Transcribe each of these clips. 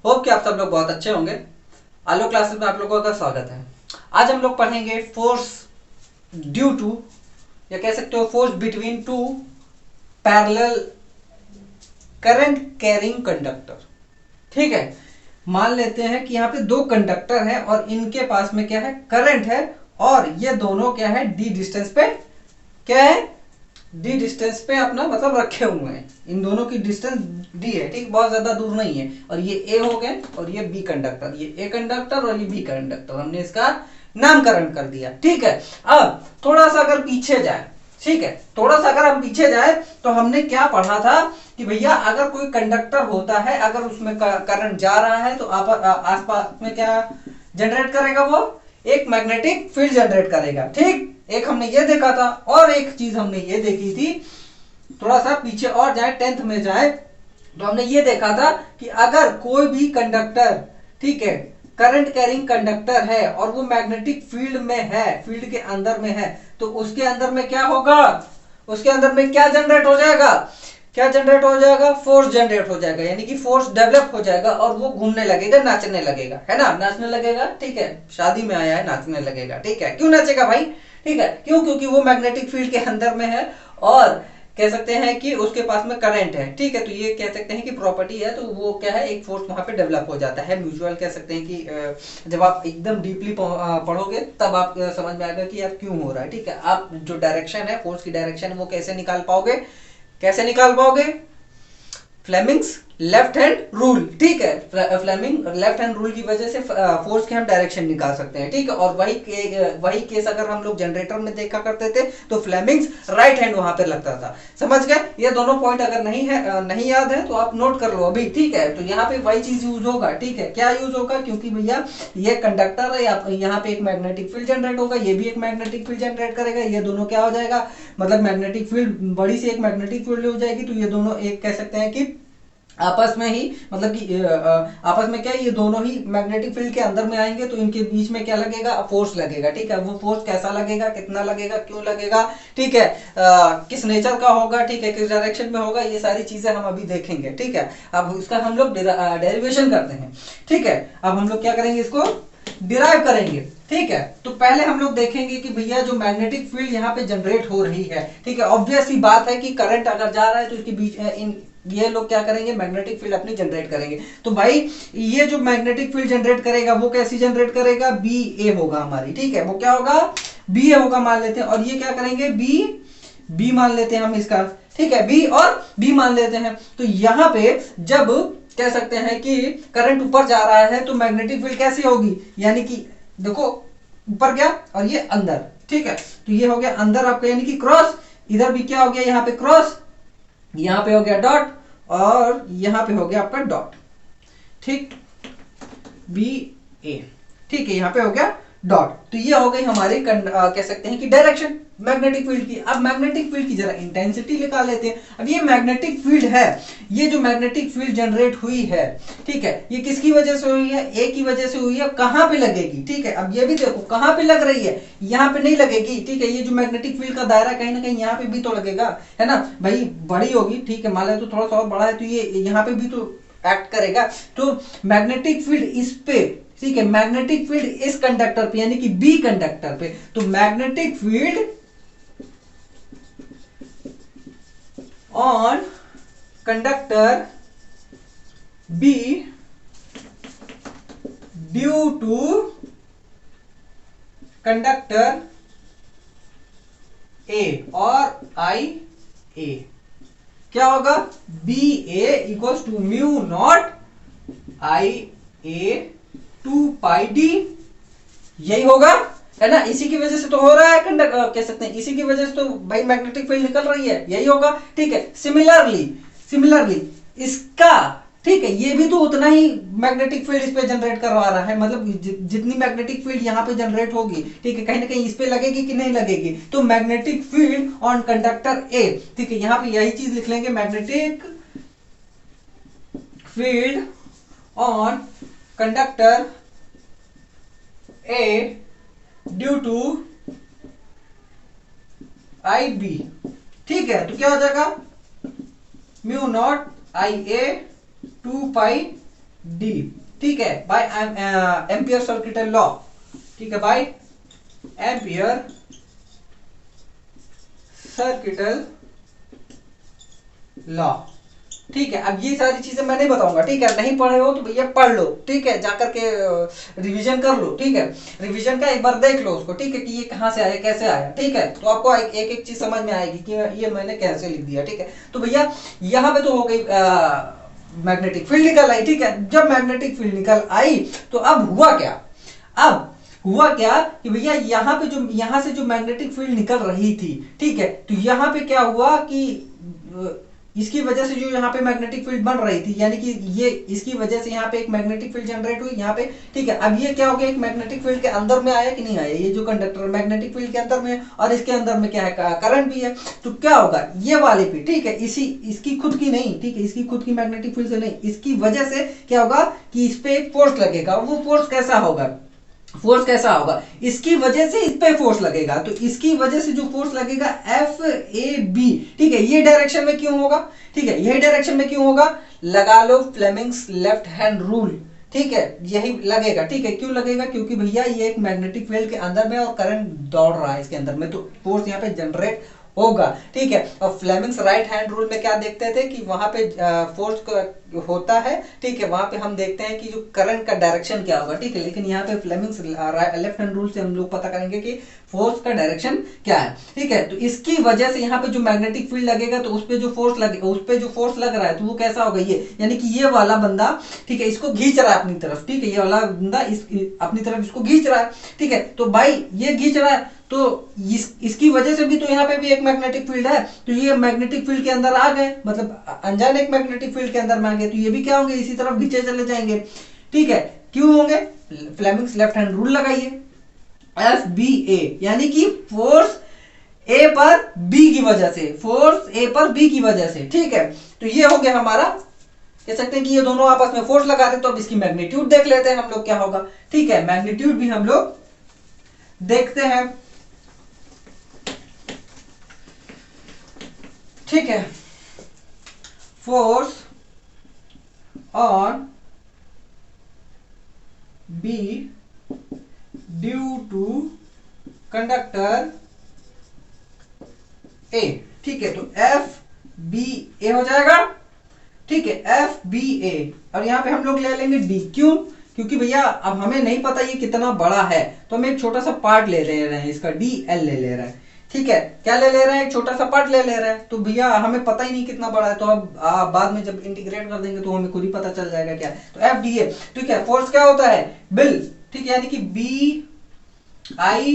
Hope कि आप सब लोग बहुत अच्छे होंगे। आलो क्लासेस में आप लोगों का स्वागत है। आज हम लोग पढ़ेंगे फोर्स ड्यू टू, या कह सकते हो force between two parallel current carrying conductor. ठीक है, मान लेते हैं कि यहाँ पे दो कंडक्टर हैं और इनके पास में क्या है, करंट है, और ये दोनों क्या है, डी डिस्टेंस पे क्या है, डी डिस्टेंस पे अपना मतलब रखे हुए हैं। इन दोनों की डिस्टेंस डी है, ठीक, बहुत ज्यादा दूर नहीं है। और ये ए हो गए और ये बी कंडक्टर, ये ए कंडक्टर और ये बी कंडक्टर, हमने इसका नामकरण कर दिया। ठीक है, अब थोड़ा सा अगर पीछे जाए, ठीक है, थोड़ा सा अगर हम पीछे जाए तो हमने क्या पढ़ा था कि भैया अगर कोई कंडक्टर होता है, अगर उसमें करंट जा रहा है तो आसपास में क्या जनरेट करेगा, वो एक मैग्नेटिक फील्ड जनरेट करेगा। ठीक, एक हमने ये देखा था, और एक चीज हमने ये देखी थी, थोड़ा सा पीछे और जाए, 10th में जाए तो हमने ये देखा था कि अगर कोई भी कंडक्टर, ठीक है, करंट कैरिंग कंडक्टर है और वो मैग्नेटिक फील्ड में है, फील्ड के अंदर में है, तो उसके अंदर में क्या होगा, उसके अंदर में क्या जनरेट हो जाएगा, क्या जनरेट हो जाएगा, फोर्स जनरेट हो जाएगा, यानी कि फोर्स डेवलप हो जाएगा और वो घूमने लगेगा, नाचने लगेगा, है ना, नाचने लगेगा। ठीक है, शादी में आया है, नाचने लगेगा। ठीक है, क्यों नाचेगा भाई, ठीक है, क्यों, क्योंकि वो मैग्नेटिक फील्ड के अंदर में है और कह सकते हैं कि उसके पास में करंट है। ठीक है, तो ये कह सकते हैं कि प्रॉपर्टी है, तो वो क्या है, एक फोर्स वहां पे डेवलप हो जाता है, म्यूचुअल कह सकते हैं कि जब आप एकदम डीपली पढ़ोगे तब आप समझ में आएगा कि यार क्यों हो रहा है। ठीक है, आप जो डायरेक्शन है, फोर्स की डायरेक्शन, वो कैसे निकाल पाओगे, कैसे निकाल पाओगे, फ्लेमिंग्स लेफ्ट हैंड रूल। ठीक है, फ्लेमिंग लेफ्ट हैंड रूल की वजह से फोर्स के हम डायरेक्शन निकाल सकते हैं। ठीक है, और वही केस अगर हम लोग जनरेटर में देखा करते थे तो फ्लेमिंग्स राइट हैंड वहां पे लगता था। समझ गए, ये दोनों पॉइंट अगर नहीं याद है तो आप नोट कर लो अभी। ठीक है, तो यहाँ पे वही चीज यूज होगा। ठीक है, क्या यूज होगा, क्योंकि भैया ये कंडक्टर है, यहाँ पे एक मैग्नेटिक फील्ड जनरेट होगा, ये भी एक मैग्नेटिक फील्ड जनरेट करेगा, ये दोनों क्या हो जाएगा, मतलब मैग्नेटिक फील्ड, बड़ी सी एक मैग्नेटिक फील्ड हो जाएगी, तो ये दोनों एक कह सकते हैं कि आपस में ही, मतलब कि आपस में क्या, ये दोनों ही मैग्नेटिक फील्ड के अंदर में आएंगे, तो इनके बीच में क्या लगेगा, फोर्स लगेगा। ठीक है, वो फोर्स कैसा लगेगा, कितना लगेगा, क्यों लगेगा, ठीक है, किस नेचर का होगा, ठीक है, किस डायरेक्शन में होगा, ये सारी चीजें हम अभी देखेंगे। ठीक है, अब इसका हम लोग डेरिवेशन करते हैं। ठीक है, अब हम लोग क्या करेंगे, इसको डिराइव करेंगे। ठीक है, तो पहले हम लोग देखेंगे कि भैया जो मैग्नेटिक फील्ड यहाँ पे जनरेट हो रही है, ठीक है, ऑब्वियस सी बात है कि करंट अगर जा रहा है तो इसके बीच ये लोग क्या करेंगे, मैग्नेटिक फील्ड अपनी जनरेट करेंगे। तो भाई ये जो मैग्नेटिक फील्ड जनरेट करेगा वो कैसी जनरेट करेगा, बी ए होगा हमारी। ठीक है, वो क्या होगा, बी ए होगा मान लेते हैं, और ये क्या करेंगे, बी मान लेते हैं हम इसका। ठीक है, बी और बी मान लेते हैं। तो यहां पे जब कह सकते हैं कि करंट ऊपर जा रहा है तो मैग्नेटिक फील्ड कैसी होगी, यानी कि देखो ऊपर क्या और ये अंदर। ठीक है, तो ये हो गया अंदर आपका, यानी कि क्रॉस, इधर भी क्या हो गया, यहाँ पे क्रॉस, यहां पे हो गया डॉट, और यहां पे हो गया आपका डॉट। ठीक, बी ए, ठीक है, यहां पे हो गया डॉट। तो ये हो गई हमारी कह सकते हैं कि डायरेक्शन मैग्नेटिक फील्ड की। अब मैग्नेटिक फील्ड की जरा इंटेंसिटी निकाल लेते हैं। अब ये मैग्नेटिक फील्ड है, ये जो मैग्नेटिक फील्ड जनरेट हुई है, ठीक है, ये किसकी वजह से हुई है, ए की वजह से हुई है। कहां पे लगेगी, ठीक है, अब ये भी देखो कहां पे लग रही है, यहां पे नहीं लगेगी। ठीक है, ये जो मैग्नेटिक फील्ड का दायरा कहीं ना कहीं यहाँ पे भी तो लगेगा, है ना भाई, बड़ी होगी। ठीक है, मान लें तो थोड़ा सा और बड़ा है, तो ये यहाँ पे भी तो एक्ट करेगा। तो मैग्नेटिक फील्ड इस पे, ठीक है, मैग्नेटिक फील्ड इस कंडक्टर पे, यानी कि बी कंडक्टर पे, तो magnetic field on conductor B due to conductor A और आई ए, क्या होगा, B A equals to mu naught I A 2 pi D, यही होगा, है ना। इसी की वजह से तो हो रहा है कंडक्टर, कह सकते हैं इसी की वजह से तो भाई मैग्नेटिक फील्ड निकल रही है, यही होगा। ठीक है, सिमिलरली इसका, ठीक है, ये भी तो उतना ही मैग्नेटिक फील्ड इस पे जनरेट करवा रहा है, मतलब जितनी मैग्नेटिक फील्ड यहाँ पे जनरेट होगी, ठीक है, कहीं ना कहीं इस पे लगेगी कि नहीं लगेगी। तो magnetic field on conductor A, ठीक है, यहाँ पे यही चीज लिख लेंगे, magnetic field on conductor A due to I B. ठीक है, तो क्या हो जाएगा, mu naught I A 2 pi D, ठीक है, बाय एम्पियर सर्किटल लॉ, ठीक है, बाय एम्पियर सर्किटल लॉ, ठीक है। अब ये सारी चीजें मैं नहीं बताऊंगा, ठीक है, नहीं पढ़े हो तो भैया पढ़ लो, ठीक है, जाकर के रिवीजन कर लो, ठीक है, रिवीजन का एक बार देख लो उसको, ठीक है, कि ये कहाँ से आया कैसे आया, ठीक है, तो आपको एक एक चीज समझ में आएगी कि ये मैंने कैसे लिख दिया, ठीक है। तो भैया यहाँ पे तो हो गई मैग्नेटिक फील्ड निकल आई, ठीक है। जब मैग्नेटिक फील्ड निकल आई तो अब हुआ क्या, अब हुआ क्या कि भैया यहाँ पे जो यहाँ से जो मैग्नेटिक फील्ड निकल रही थी, ठीक है, तो यहाँ पे क्या हुआ कि इसकी वजह से जो यहाँ पे मैग्नेटिक फील्ड बन रही थी, यानी कि ये इसकी वजह से यहाँ पे एक मैग्नेटिक फील्ड जनरेट हुई यहाँ पे, ठीक है। अब ये क्या हो गया, एक मैग्नेटिक फील्ड के अंदर में आया कि नहीं आया, ये जो कंडक्टर मैग्नेटिक फील्ड के अंदर में और इसके अंदर में क्या है, करंट भी है, तो क्या होगा ये वाली भी, ठीक है, इसी इसकी खुद की नहीं, ठीक है, इसकी खुद की मैग्नेटिक फील्ड से नहीं, इसकी वजह से क्या होगा कि इस पे एक फोर्स लगेगा। वो फोर्स कैसा होगा, फोर्स कैसा होगा, इसकी वजह से इस पे फोर्स लगेगा, तो इसकी वजह से जो फोर्स लगेगा एफ ए बी, ठीक है, ये डायरेक्शन में क्यों होगा, ठीक है, यही डायरेक्शन में क्यों होगा, लगा लो फ्लेमिंग्स लेफ्ट हैंड रूल, ठीक है, यही लगेगा, ठीक है, क्यों लगेगा, क्योंकि भैया ये एक मैग्नेटिक फील्ड के अंदर में और करंट दौड़ रहा है इसके अंदर में, तो फोर्स यहाँ पे जनरेट होगा, ठीक है। और फ्लेमिंग्स राइट हैंड रूल में क्या देखते थे कि वहां पे फोर्स होता है, ठीक है, वहां पे हम देखते हैं कि जो करंट का डायरेक्शन क्या होगा, ठीक है, लेकिन यहाँ पे फ्लेमिंग्स लेफ्ट हैंड रूल से हम लोग पता करेंगे कि फोर्स का डायरेक्शन क्या है, ठीक है। तो इसकी वजह से यहाँ पे जो मैग्नेटिक फील्ड लगेगा तो उस पे जो फोर्स लगेगा, उस पे जो फोर्स लग रहा है तो वो कैसा होगा, ये यानी कि ये वाला बंदा, ठीक है, इसको खींच रहा है अपनी तरफ, ठीक है, ये वाला बंदा अपनी तरफ इसको खींच रहा है, ठीक है, तो भाई ये खींच रहा है तो इसकी वजह से भी तो यहाँ पे भी एक मैग्नेटिक फील्ड है, तो ये मैग्नेटिक फील्ड के अंदर आ गए, मतलब अनजान एक मैग्नेटिक फील्ड के अंदर में आ गए, तो ये भी क्या होंगे, इसी तरफ खींचे चले जाएंगे, ठीक है, क्यों होंगे, फ्लेमिंग्स लेफ्ट हैंड रूल लगाइए, एफ बी ए, यानी कि फोर्स ए पर बी की वजह से, फोर्स ए पर बी की वजह से, ठीक है। तो ये हो गया हमारा, कह सकते हैं कि ये दोनों आपस में फोर्स लगा रहे, तो अब इसकी मैग्नीट्यूड देख लेते हैं हम लोग क्या होगा, ठीक है, मैग्नीट्यूड भी हम लोग देखते हैं, ठीक है। Force on B due to conductor A, ठीक है, तो एफ बी ए हो जाएगा, ठीक है, एफ बी ए, और यहां पे हम लोग ले लेंगे डी, क्यों, क्योंकि भैया अब हमें नहीं पता ये कितना बड़ा है, तो हम एक छोटा सा पार्ट ले रहे हैं, इसका डी एल ले रहा है, ठीक है, क्या ले रहे हैं, एक छोटा सा पार्ट ले रहे हैं, तो भैया हमें पता ही नहीं कितना बड़ा है, तो अब बाद में जब इंटीग्रेट कर देंगे तो हमें खुद ही पता चल जाएगा क्या, तो एफ डी ए, ठीक है, फोर्स क्या होता है, बिल, ठीक है, यानी कि बी आई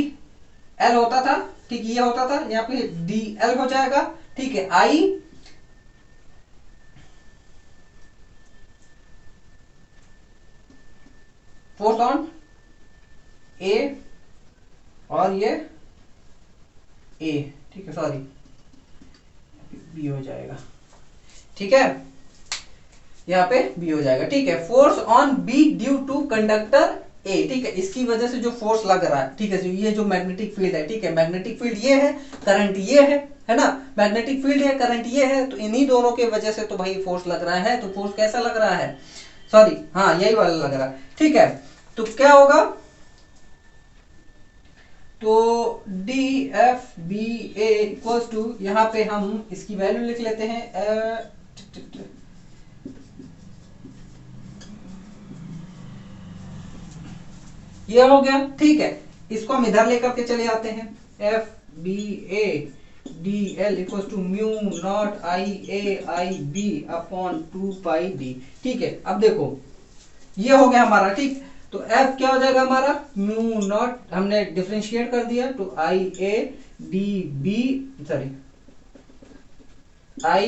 एल होता था, ठीक, ये होता था, यहाँ पे डी एल हो जाएगा, ठीक है, आई फोर्स ऑन ए और ये ए, ठीक है, सॉरी बी हो जाएगा, ठीक है, यहाँ पे बी हो जाएगा, ठीक है, force on B due to conductor A, ठीक है, इसकी वजह से जो फोर्स लग रहा है, ठीक है, ये जो मैग्नेटिक फील्ड है, ठीक है, मैग्नेटिक फील्ड ये है, करंट ये है ना, मैग्नेटिक फील्ड है, करंट ये है, तो इन्हीं दोनों के वजह से तो भाई फोर्स लग रहा है, तो फोर्स कैसा लग रहा है, सॉरी हाँ यही वाला लग रहा है, ठीक है, तो क्या होगा, तो D F B A equals to, यहां पे हम इसकी वैल्यू लिख लेते हैं, ये हो गया, ठीक है, इसको हम इधर लेकर के चले आते हैं, F B A D L equals to mu naught I A I B upon 2 pi D, ठीक है। अब देखो ये हो गया हमारा, ठीक, तो F क्या हो जाएगा हमारा, म्यू नॉट, हमने डिफरेंशिएट कर दिया, तो I A D B, sorry I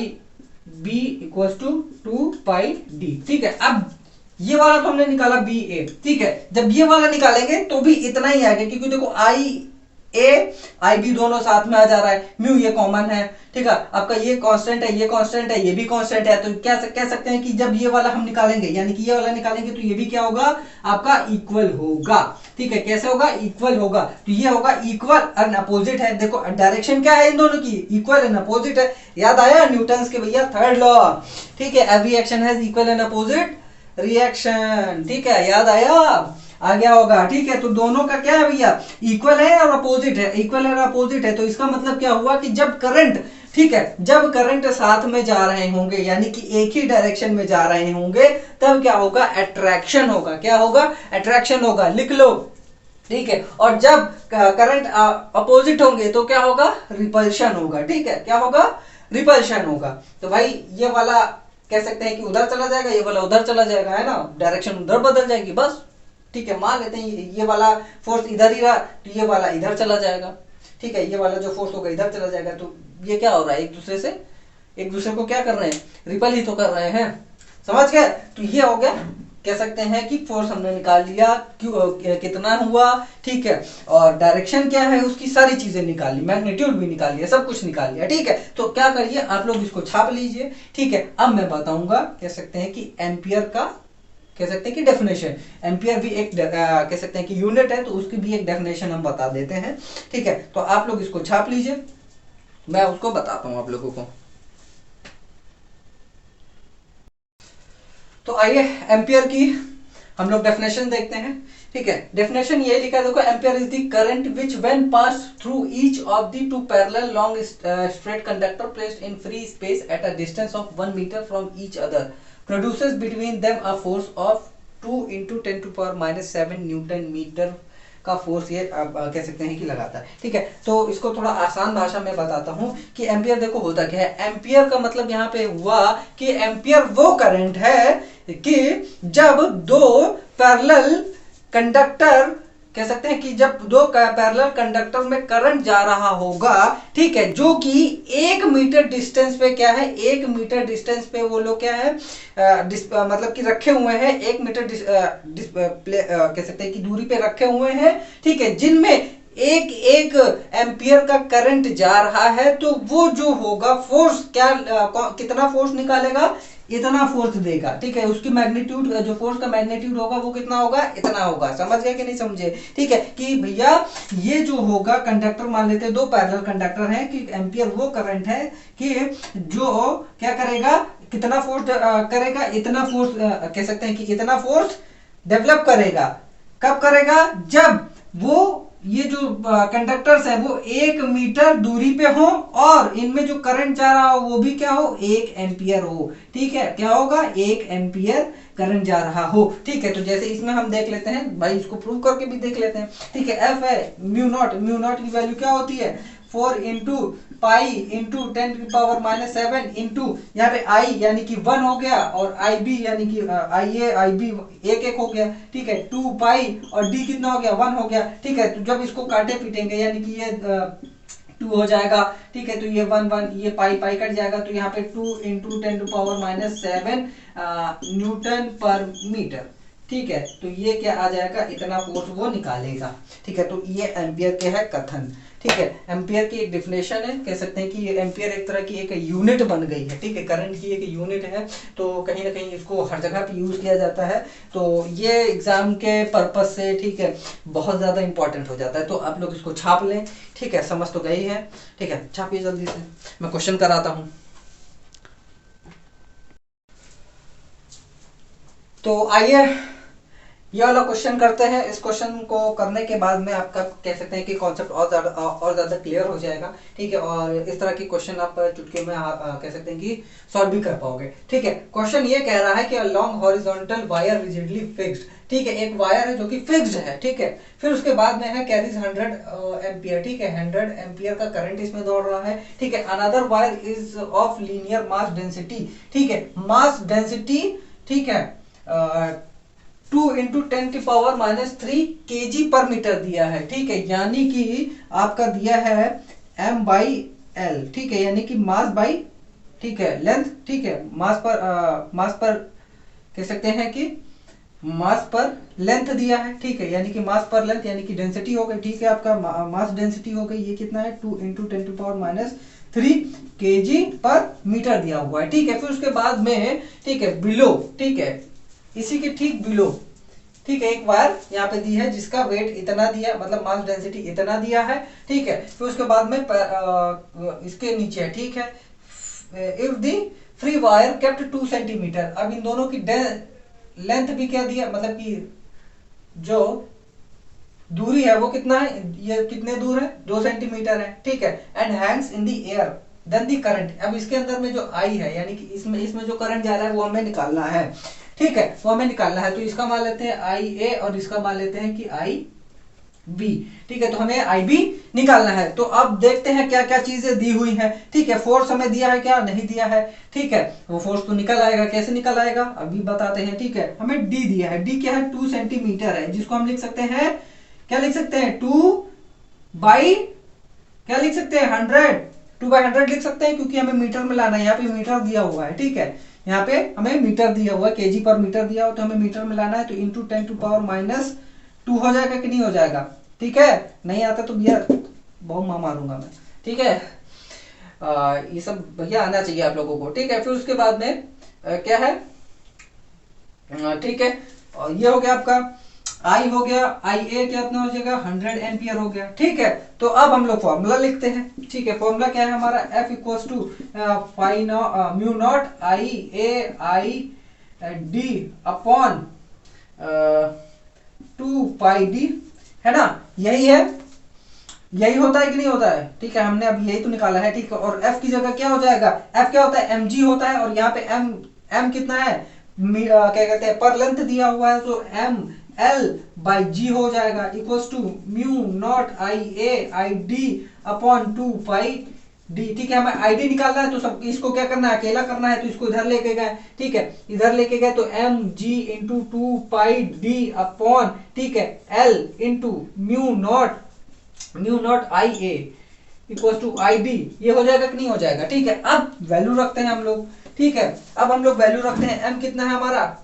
B equals to 2 pi D, ठीक है। अब ये वाला तो हमने निकाला बी ए, ठीक है, जब ये वाला निकालेंगे तो भी इतना ही आएगा, क्योंकि देखो आई ए आई बी दोनों साथ में आ जा रहा है, म्यू ये कॉमन है, ठीक है, आपका ये कांस्टेंट है, ये कांस्टेंट है, ये भी कांस्टेंट है, तो क्या कह सकते हैं कि जब ये वाला हम निकालेंगे, यानी कि ये वाला निकालेंगे तो ये भी क्या होगा आपका इक्वल होगा, ठीक है, कैसे होगा, इक्वल होगा, तो ये होगा इक्वल एंड अपोजिट है, देखो डायरेक्शन क्या है इन दोनों की, इक्वल एंड अपोजिट है, याद आया न्यूटन के भैया थर्ड लॉ, ठीक है, every action has equal and opposite reaction. ठीक है, याद आया, आ गया होगा। ठीक है, तो दोनों का क्या है भैया, इक्वल है और अपोजिट है, इक्वल है और अपोजिट है। तो इसका मतलब क्या हुआ कि जब करंट, ठीक है, जब करंट साथ में जा रहे होंगे यानी कि एक ही डायरेक्शन में जा रहे होंगे, तब क्या होगा, अट्रैक्शन होगा। क्या होगा, अट्रैक्शन होगा, लिख लो। ठीक है, और जब करंट अपोजिट होंगे तो क्या होगा, रिपल्शन होगा। ठीक है, क्या होगा, रिपल्शन होगा। तो भाई ये वाला कह सकते हैं कि उधर चला जाएगा, ये वाला उधर चला जाएगा, है ना, डायरेक्शन उधर बदल जाएगी बस। ठीक है, मान लेते हैं ये वाला फोर्स इधर ही रहा, तो ये वाला इधर चला जाएगा। ठीक है, ये वाला जो फोर्स होगा इधर चला जाएगा। तो ये क्या हो रहा है, एक दूसरे को क्या कर रहे हैं, रिपल ही तो कर रहे हैं। समझ गए। तो ये हो गया, कह सकते हैं कि फोर्स हमने निकाल लिया, क्यों कितना हुआ। ठीक है, और डायरेक्शन क्या है उसकी सारी चीजें निकाल ली, मैग्नीट्यूड भी निकाल लिया, सब कुछ निकाल लिया। ठीक है, तो क्या करिए आप लोग इसको छाप लीजिए। ठीक है, अब मैं बताऊंगा, कह सकते हैं कि एम्पियर का, कह सकते हैं कि डेफिनेशन। एम्पियर भी एक कह सकते हैं कि यूनिट है, तो उसकी भी एक डेफिनेशन हम बता देते हैं। ठीक है, तो आप लोग इसको छाप लीजिए, मैं उसको बताता हूं आप लोगों को। तो आइए एम्पियर की हम लोग डेफिनेशन देखते हैं। ठीक है, डेफिनेशन ये लिखा है, देखो, ampere is the current which when pass through each of the two parallel long straight conductor placed in free space at a distance of 1 metre from each other produces between them a force of 2 into 10⁻⁷ newton metre का फोर्स ये आप कह सकते हैं कि लगाता है। ठीक है, तो इसको थोड़ा आसान भाषा में बताता हूं कि एम्पियर देखो होता क्या है। एम्पियर का मतलब यहाँ पे हुआ कि एम्पियर वो करंट है कि जब दो पैरेलल कंडक्टर, कह सकते हैं कि जब दो पैरेलल कंडक्टर में करंट जा रहा होगा, ठीक है, जो कि 1 मीटर डिस्टेंस पे, क्या है, 1 मीटर डिस्टेंस पे वो लोग क्या है, मतलब कि रखे हुए हैं, 1 मीटर कह सकते हैं कि दूरी पे रखे हुए हैं। ठीक है, जिनमें एक एक एम्पियर का करंट जा रहा है, तो वो जो होगा फोर्स क्या, कितना फोर्स निकालेगा, इतना फोर्स देगा। ठीक है, उसकी मैग्नीट्यूड, जो फोर्स का मैग्नीट्यूड होगा वो कितना होगा, इतना होगा। समझ गए कि नहीं समझे। ठीक है, कि भैया ये जो होगा कंडक्टर, मान लेते हैं दो पैरेलल कंडक्टर हैं, कि एम्पियर वो करंट है कि जो क्या करेगा, कितना फोर्स करेगा, इतना फोर्स, कह सकते हैं कि इतना फोर्स डेवलप करेगा। कब करेगा, जब वो ये जो कंडक्टर्स है वो 1 मीटर दूरी पे हो और इनमें जो करंट जा रहा हो वो भी क्या हो, 1 एम्पियर हो। ठीक है, क्या होगा, 1 एम्पियर करंट जा रहा हो। ठीक है, तो जैसे इसमें हम देख लेते हैं भाई, इसको प्रूव करके भी देख लेते हैं। ठीक है, एफ है म्यू नॉट की वैल्यू क्या होती है, 4 इंटू पाई इंटू 10⁻⁷ इंटू यहाँ पे आई यानी कि 1 हो गया, और आई बी यानी कि आई बी एक एक हो गया। ठीक है, 2 पाई और डी कितना हो गया, 1 हो गया। ठीक है, तो जब इसको काटे पीटेंगे यानी कि ये 2 हो जाएगा। ठीक है, तो ये 1 ये पाई पाई कट जाएगा, तो यहाँ पे 2 इंटू 10⁻⁷ न्यूटन पर मीटर। ठीक है, तो ये क्या आ जाएगा, इतना फोर्स वो निकालेगा। ठीक है, तो ये एम्पियर के है कथन। ठीक है, एम्पियर की एक डिफिनेशन है, कह सकते हैं कि ये एम्पियर एक तरह की एक यूनिट बन गई है। ठीक है, करंट की एक यूनिट है, तो कहीं ना कहीं इसको हर जगह पे यूज किया जाता है। तो ये एग्जाम के पर्पज से, ठीक है, बहुत ज्यादा इंपॉर्टेंट हो जाता है। तो आप लोग इसको छाप लें। ठीक है, समझ तो गई है। ठीक है, छापिए जल्दी से, मैं क्वेश्चन कराता हूँ। तो आइए ये वाला क्वेश्चन करते हैं। इस क्वेश्चन को करने के बाद में आपका कह सकते हैं कि कॉन्सेप्ट और ज्यादा क्लियर हो जाएगा। ठीक है, और इस तरह की क्वेश्चन आप चुटकी में कह सकते हैं कि सॉल्व भी कर पाओगे। ठीक है, क्वेश्चन ये कह रहा है कि long horizontal wire rigidly fixed. ठीक है, एक वायर है जो कि फिक्स्ड है। ठीक है, फिर उसके बाद में है कैरीज 100 एम्पियर। ठीक है, 100 एम्पियर का करंट इसमें दौड़ रहा है। ठीक है, another wire is of linear mass density. ठीक है, मास डेंसिटी, ठीक है, 2 इंटू 10⁻³ kg पर मीटर दिया है। ठीक है, यानी कि आपका दिया है m/l। ठीक है, यानी कि मास बाई, ठीक है, लेंथ। ठीक है, मास पर कह सकते हैं कि मास पर लेंथ दिया है। ठीक है, यानी कि मास पर लेंथ यानी कि डेंसिटी हो गई। ठीक है, आपका मास डेंसिटी हो गई, ये कितना है, 2 इंटू 10⁻³ kg पर मीटर दिया हुआ है। ठीक है, फिर उसके बाद में, ठीक है, बिलो, ठीक है, इसी के ठीक बिलो, ठीक है, एक वायर यहाँ पे दी है जिसका वेट इतना दिया, मतलब मास डेंसिटी इतना दिया है। ठीक है, फिर उसके बाद में इसके नीचे है। ठीक है, if the free wire kept 2 centimetre. अब इन दोनों की लेंथ भी क्या दिया, मतलब कि जो दूरी है वो कितना है, ये कितने दूर है, 2 सेंटीमीटर है, ठीक है। And hangs in the air then the current. अब इसके अंदर में जो आई है, यानी कि इसमें जो करंट जा रहा है वो हमें निकालना है, ठीक है, वो हमें निकालना है। तो इसका मान लेते हैं आई ए और इसका मान लेते हैं कि आई बी, ठीक है। तो हमें आई बी निकालना है। तो अब देखते हैं क्या क्या चीजें दी हुई हैं, ठीक है। फोर्स हमें दिया है क्या, नहीं दिया है, ठीक है। वो फोर्स तो निकल आएगा, कैसे निकल आएगा अभी बताते हैं, ठीक है। हमें डी दिया है, डी क्या है, 2 सेंटीमीटर है, जिसको हम लिख सकते हैं, क्या लिख सकते हैं, 2/, क्या लिख सकते हैं, 100, 2/100 लिख सकते हैं, क्योंकि हमें मीटर में लाना है। यहाँ पे मीटर दिया हुआ है, ठीक है, यहाँ पे हमें मीटर दिया हुआ है, केजी पर मीटर दिया हुआ, तो हमें मीटर में लाना है। तो इंटू 10⁻⁻² हो जाएगा कि नहीं हो जाएगा, ठीक है। नहीं आता तो भैया बहुत मार मारूंगा मैं, ठीक है। ये सब भैया आना चाहिए आप लोगों को, ठीक है। फिर उसके बाद में क्या है, ठीक है, ये हो गया आपका आई हो गया, आई ए क्या अपना हो जाएगा, 100 एम्पियर हो गया, ठीक है। तो अब हम लोग फॉर्मूला लिखते हैं, ठीक है। फॉर्मूला क्या है हमारा, F equals to mu naught I A I D upon 2πd, है ना, यही है, यही होता है कि नहीं होता है, ठीक है। हमने अब यही तो निकाला है, ठीक है। और F की जगह क्या हो जाएगा, F क्या होता है, mg होता है, और यहाँ पे m कितना है, क्या कहते हैं, पर लेंथ दिया हुआ है, तो m L/g हो जाएगा, equals to mu naught I A I D upon 2πd, ठीक है। हमें आई डी निकालना है, तो सब इसको क्या करना है, अकेला करना है, तो इसको इधर लेके गए, ठीक है, इधर लेके गए, तो mg इंटू 2πd अपॉन, ठीक है, L into mu naught I A equals to I D, ये हो जाएगा कि नहीं हो जाएगा, ठीक है। अब वैल्यू रखते हैं हम लोग, ठीक है। अब हम लोग वैल्यू रखते हैं, m कितना है हमारा,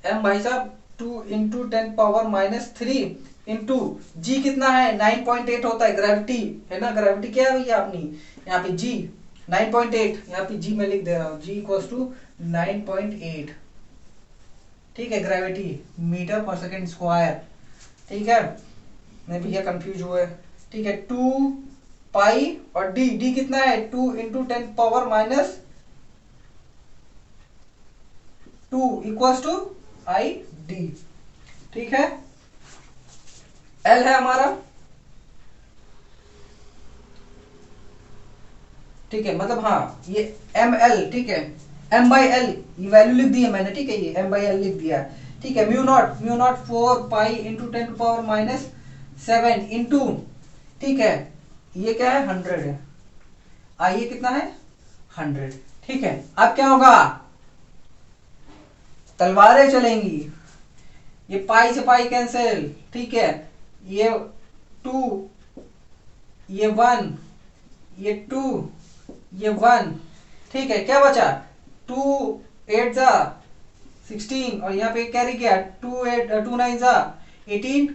m भाई साहब 2 इंटू 10⁻³ इंटू जी कितना है, 9.8 होता है, ग्रेविटी है ना, ग्रेविटी क्या है भैया अपनी, यहाँ पे जी 9.8, यहाँ पे जी मैं लिख दे रहा हूँ, जी इक्वल्स टू 9.8, ठीक है, ग्रेविटी मीटर पर सेकेंड स्क्वायर, ठीक है। नहीं भैया कंफ्यूज हुए, ठीक है। 2π और डी कितना है, 2 into 10⁻² equals to I D, ठीक है। एल है हमारा, ठीक है, मतलब हाँ ये एम एल, ठीक है, m/l ये वैल्यू लिख दी है मैंने, ठीक है, ये m/l लिख दिया है, ठीक है। म्यू नॉट 4π इंटू 10⁻⁷ इंटू, ठीक है, ये क्या है, 100 है, ये कितना है, 100, ठीक है। अब क्या होगा, तलवारें चलेंगी, ये पाई से पाई कैंसिल, ठीक है, ये 2, ये 1, ये 2, ये 1, ठीक है। क्या बचा, 2 8 जा 16, और यहाँ पे कैरी गया 2 9 जा 18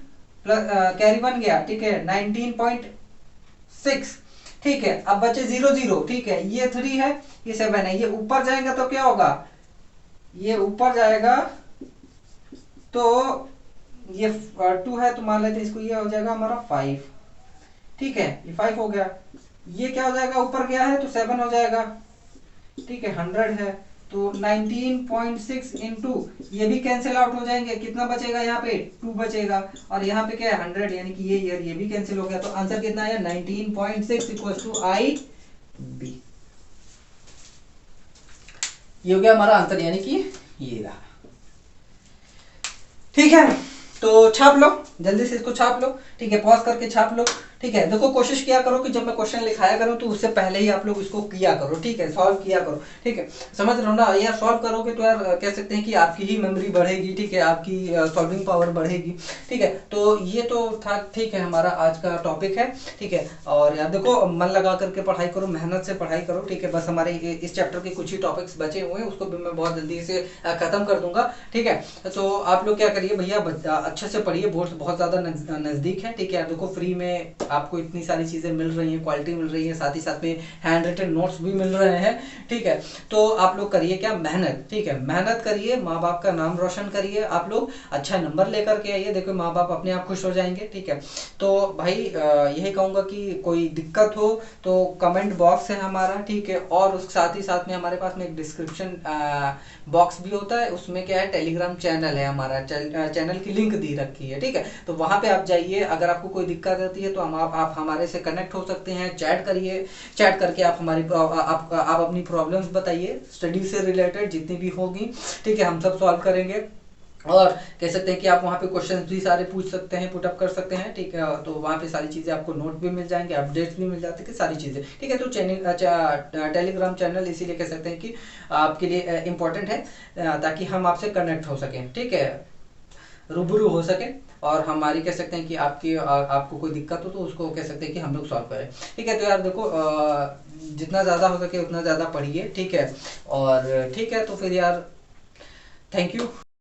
प्लस कैरी 1 गया, ठीक है, 19.6, ठीक है। अब बचे 0 0, ठीक है, ये 3 है, ये 7 है, ये ऊपर जाएगा तो क्या होगा, ये ऊपर जाएगा तो ये 2 है, तो मान लेते हैं इसको, ये हो जाएगा हमारा 5, ठीक है, ये 5 हो गया। ये क्या हो जाएगा, ऊपर गया है तो 7 हो जाएगा, ठीक है, 100 है, तो 19.6 इंटू ये भी कैंसिल आउट हो जाएंगे, कितना बचेगा, यहाँ पे 2 बचेगा, और यहाँ पे क्या है 100, यानी कि ये भी कैंसिल हो गया, तो आंसर कितना है 19.6 इक्वल्स टू आई बी, ये हो गया हमारा आंसर, यानी कि ये रहा, ठीक है। तो छाप लो, जल्दी से इसको छाप लो, ठीक है, पॉज करके छाप लो, ठीक है। देखो कोशिश किया करो कि जब मैं क्वेश्चन लिखाया करूं तो उससे पहले ही आप लोग इसको किया करो, ठीक है, सॉल्व किया करो, ठीक है, समझ रहे हो ना यार। सॉल्व करोगे तो यार कह सकते हैं कि आपकी ही मेमोरी बढ़ेगी, ठीक है, आपकी सॉल्विंग पावर बढ़ेगी, ठीक है। तो ये तो था, ठीक है, हमारा आज का टॉपिक है, ठीक है। और यार देखो मन लगा करके पढ़ाई करो, मेहनत से पढ़ाई करो, ठीक है। बस हमारे इस चैप्टर के कुछ ही टॉपिक्स बचे हुए हैं, उसको भी मैं बहुत जल्दी से खत्म कर दूंगा, ठीक है। तो आप लोग क्या करिए भैया, अच्छे से पढ़िए, बोर्ड बहुत ज्यादा नजदीक है, ठीक है। देखो फ्री में आपको इतनी सारी चीज़ें मिल रही हैं, क्वालिटी मिल रही है, साथ ही साथ में हैंड रिटन नोट्स भी मिल रहे हैं, ठीक है। तो आप लोग करिए क्या, मेहनत, ठीक है, मेहनत करिए, माँ बाप का नाम रोशन करिए, आप लोग अच्छा नंबर लेकर के आइए, देखो माँ बाप अपने आप खुश हो जाएंगे, ठीक है। तो भाई यही कहूँगा कि कोई दिक्कत हो तो कमेंट बॉक्स है हमारा, ठीक है, और उस साथ ही साथ में हमारे पास में एक डिस्क्रिप्शन बॉक्स भी होता है, उसमें क्या है, टेलीग्राम चैनल है हमारा, चैनल की लिंक दी रखी है, ठीक है। तो वहाँ पे आप जाइए, अगर आपको कोई दिक्कत आती है तो आप हमारे से कनेक्ट हो सकते हैं, चैट करिए, चैट करके आप आप अपनी प्रॉब्लम्स बताइए, स्टडी से रिलेटेड जितनी भी होगी, ठीक है, हम सब सॉल्व करेंगे। और कह सकते हैं कि आप वहाँ पे क्वेश्चंस भी सारे पूछ सकते हैं, पुटअप कर सकते हैं, ठीक है। तो वहाँ पे सारी चीज़ें आपको नोट भी मिल जाएंगे, अपडेट्स भी मिल जाते हैं, सारी चीज़ें, ठीक है। तो टेलीग्राम चैनल इसीलिए कह सकते हैं कि आपके लिए इम्पोर्टेंट है, ताकि हम आपसे कनेक्ट हो सकें, ठीक है, रूबरू हो सके, और हमारी कह सकते हैं कि आपको कोई दिक्कत हो तो उसको कह सकते हैं कि हम लोग सॉल्व करें, ठीक है। तो यार देखो, जितना ज़्यादा हो सके उतना ज़्यादा पढ़िए, ठीक है, और ठीक है, तो फिर यार थैंक यू।